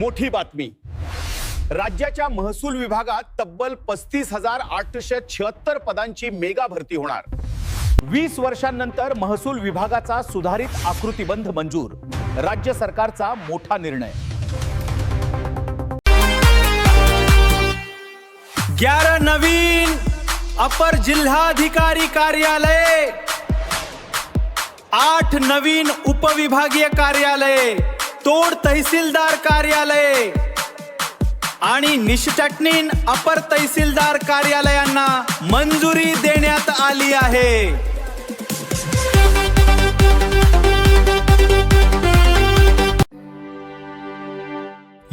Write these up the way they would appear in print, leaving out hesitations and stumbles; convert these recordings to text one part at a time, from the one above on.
मोठी बातमी. राज्याच्या महसूल विभागात तब्बल 35,876 पदांची मेगा भरती होणार. 20 वर्षांनंतर महसूल विभागाचा सुधारित आकृतिबंध मंजूर. राज्य सरकारचा मोठा निर्णय. 11 नवीन अपर जिल्हाधिकारी कार्यालय, 8 नवीन उपविभागीय कार्यालय, तोड तहसीलदार कार्यालय आणि निष्टटनीन अपर तहसीलदार कार्यालयांना मंजुरी देण्यात आली आहे.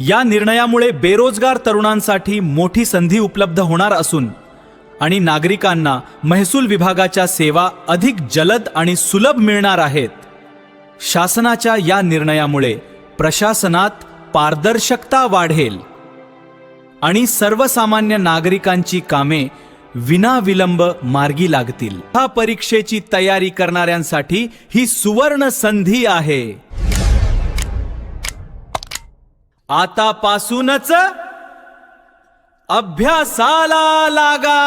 या निर्णयामुळे बेरोजगार तरुणांसाठी मोठी संधी उपलब्ध होणार असून आणि नागरिकांना महसूल विभागाच्या सेवा अधिक जलद आणि सुलभ मिळणार आहेत. शासनाच्या या निर्णयामुळे प्रशासनात पारदर्शकता वाढेल आणि सर्वसामान्य नागरिकांची कामे विनाविलंब मार्गी लागतील. या परीक्षेची तयारी करणाऱ्यांसाठी ही सुवर्ण संधी आहे. आतापासूनच अभ्यासाला लागा.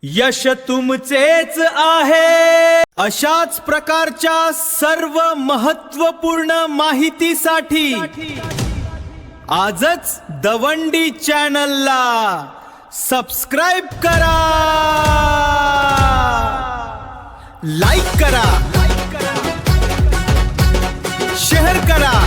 यश तुमचेच आहे. अशाच प्रकारच्या सर्व महत्त्वपूर्ण माहितीसाठी आजच दवंडी चॅनलला सबस्क्राइब करा, लाईक करा, शेअर करा.